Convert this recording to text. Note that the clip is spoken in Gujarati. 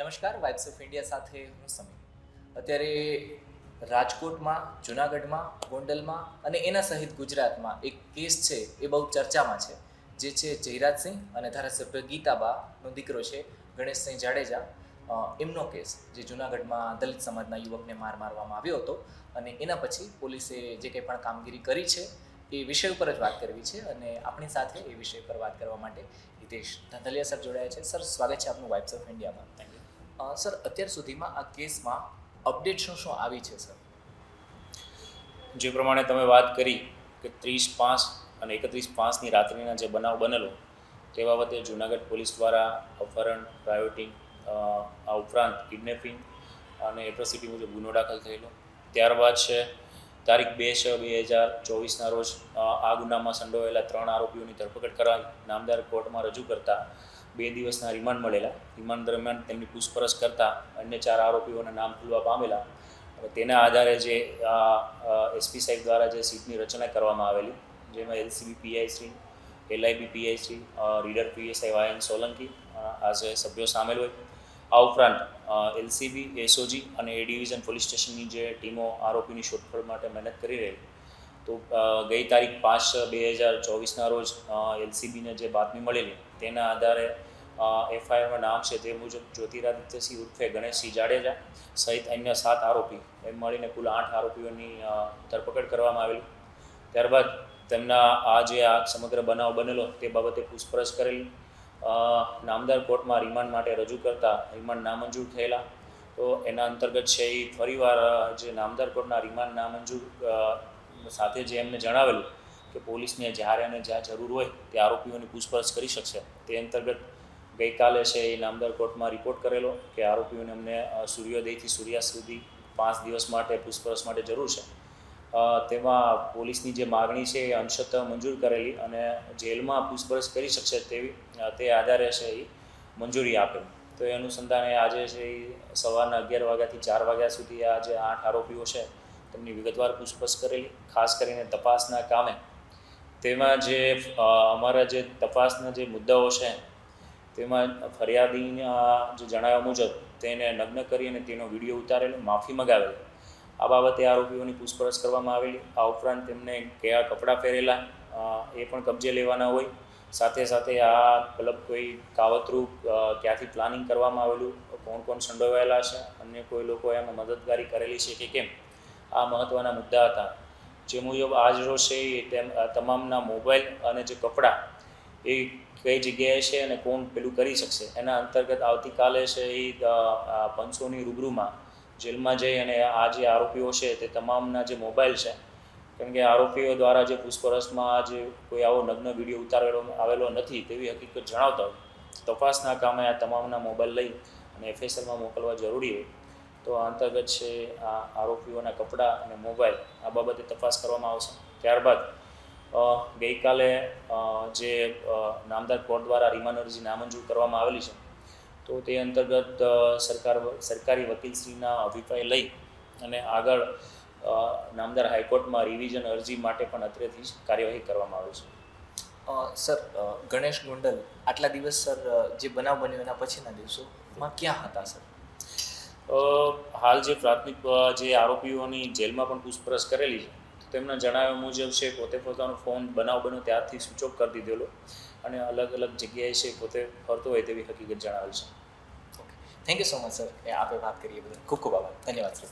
નમસ્કાર, વાઇબ્સ ઓફ ઇન્ડિયા સાથે હું સમીર. અત્યારે રાજકોટમાં, જૂનાગઢમાં, ગોંડલમાં અને એના સહિત ગુજરાતમાં એક કેસ છે એ બહુ ચર્ચામાં છે, જે છે જયરાજસિંહ અને ધારાસભ્ય ગીતાબાનો દીકરો છે ગણેશસિંહ જાડેજા. એમનો કેસ જે જૂનાગઢમાં દલિત સમાજના યુવકને મારવામાં આવ્યો હતો અને એના પછી પોલીસે જે કંઈ પણ કામગીરી કરી છે એ વિષય ઉપર જ વાત કરવી છે અને આપણી સાથે એ વિષય પર વાત કરવા માટે હિતેશ ધાંધલિયા સર જોડાયા છે. સર, સ્વાગત છે આપનું વાઇબ્સ ઓફ ઇન્ડિયામાં. સર, અત્યાર સુધીમાં આ કેસમાં અપડેટ શું આવી છે સર? જે પ્રમાણે તમે વાત કરી કે 30/5 અને 31/5ની રાત્રિના જે બનાવ બનેલો તે બાબતે જૂનાગઢ પોલીસ દ્વારા અપહરણ, રાયોટિંગ, આ ઉપરાંત કિડનેપિંગ અને એટ્રોસિટી મુજબ ગુનો દાખલ થયેલો. ત્યારબાદ છે તારીખ 2/6/2024ના રોજ આ ગુનામાં સંડોવાયેલા 3 આરોપીઓની ધરપકડ કરાવી નામદાર કોર્ટમાં રજૂ કરતા 2 દિવસના રિમાન્ડ મળેલા. રિમાન્ડ દરમિયાન તેમની પૂછપરછ કરતા અન્ય 4 આરોપીઓના નામ ખુલવા પામેલા. તેના આધારે જે એસપી સાહેબ દ્વારા જે સીટની રચના કરવામાં આવેલી, જેમાં LCB PI Shri, LIB PI Shri, reader PSI વાયન સોલંકી આ જે સભ્યો સામેલ હોય. આ ઉપરાંત એલસીબી, એસઓજી અને એ ડિવિઝન પોલીસ સ્ટેશનની જે ટીમો આરોપીની શોધખોળ માટે મહેનત કરી રહી. તો ગઈ તારીખ 5/6/2024ના રોજ એલસીબીને જે બાતમી મળેલી તેના આધારે એફઆઈઆરમાં નામ છે તે મુજબ જ્યોતિરાદિત્યસિંહ ઉર્ફે ગણેશસિંહ જાડેજા સહિત અન્ય 7 આરોપી એમ મળીને કુલ 8 આરોપીઓની ધરપકડ કરવામાં આવેલી. ત્યારબાદ તેમના આ સમગ્ર બનાવ બનેલો તે બાબતે પૂછપરછ કરેલી. નામદાર કોર્ટમાં રિમાન્ડ માટે રજૂ કરતા રિમાન્ડ નામંજૂર થયેલા. તો એના અંતર્ગત છે એ ફરીવાર જે નામદાર કોર્ટના રિમાન્ડ નામંજૂર સાથે જે એમને જણાવેલું કે પોલીસને જ્યારે અને જ્યાં જરૂર હોય તે આરોપીઓની પૂછપરછ કરી શકશે. તે અંતર્ગત ગઈકાલે છે એ નામદાર કોર્ટમાં રિપોર્ટ કરેલો કે આરોપીઓને અમને સૂર્યોદયથી સૂર્યાસ્ત સુધી 5 દિવસ માટે પૂછપરછ માટે જરૂર છે. તેમાં પોલીસની જે માગણી છે એ અંશતઃ મંજૂર કરેલી અને જેલમાં પૂછપરછ કરી શકશે તે આધારે છે એ મંજૂરી આપેલી. તો એ અનુસંધાને આજે છે એ સવારના 11 વાગ્યાથી 4 વાગ્યા સુધી આ જે 8 આરોપીઓ છે તેમની વિગતવાર પૂછપરછ કરેલી. ખાસ કરીને તપાસના કામે તેમાં જે અમારા જે તપાસના જે મુદ્દાઓ છે તેમાં ફરિયાદીના જે જણાવ્યા મુજબ તેને નગ્ન કરી અને તેનો વિડીયો ઉતારેલો, માફી મગાવેલી. આ બાબતે આરોપીઓની પૂછપરછ કરવામાં આવેલી. આ ઉપરાંત તેમને કયા કપડાં પહેરેલા એ પણ કબજે લેવાના હોય. સાથે સાથે આ મતલબ કોઈ કાવતરું ક્યાંથી પ્લાનિંગ કરવામાં આવેલું, કોણ સંડોવાયેલા છે, અન્ય કોઈ લોકો એમાં મદદગારી કરેલી છે કે કેમ, આ મહત્ત્વના મુદ્દા હતા. જે મુજબ આજ રોજ છે તેમ તમામના મોબાઈલ અને જે કપડાં એ કઈ જગ્યાએ છે અને કોણ પેલું કરી શકશે એના અંતર્ગત આવતીકાલે છે એ પંચોની રૂબરૂમાં જેલમાં જઈ અને આ જે આરોપીઓ છે તે તમામના જે મોબાઈલ છે, કારણ કે આરોપીઓ દ્વારા જે પૂછપરછમાં જે કોઈ આવો નગ્ન વિડીયો આવેલો નથી તેવી હકીકત જણાવતા હોય, તપાસના કામે આ તમામના મોબાઈલ લઈ અને એફએસએલમાં મોકલવા જરૂરી હોય. તો આ અંતર્ગત છે આ આરોપીઓના કપડાં અને મોબાઈલ આ બાબતે તપાસ કરવામાં આવશે. ત્યારબાદ ગઈકાલે જે નામદાર કોર્ટ દ્વારા રિમાન્ડ અરજી નામંજૂર કરવામાં આવેલી છે તો તે અંતર્ગત સરકારી વકીલશ્રીના અભિપ્રાય લઈ અને આગળ નામદાર હાઈકોર્ટમાં રિવિઝન અરજી માટે પણ અત્રેથી કાર્યવાહી કરવામાં આવે છે. સર, ગણેશ ગોંડલ આટલા દિવસ સર જે બનાવ બન્યો એના પછીના દિવસોમાં ક્યાં હતા સર? હાલ જે પ્રાથમિક જે આરોપીઓની જેલમાં પણ પૂછપરછ કરેલી છે તેમના જણાવ્યા મુજબ છે પોતે પોતાનો ફોન બનાવ બન્યો ત્યારથી સ્વિચ ઓફ કરી દીધેલો અને અલગ અલગ જગ્યાએ છે પોતે ફરતો હોય તેવી હકીકત જણાવેલ છે. Okay, thank you so much sir. આપે વાત કરીએ બદલ ખૂબ ખૂબ આભાર. ધન્યવાદ સર.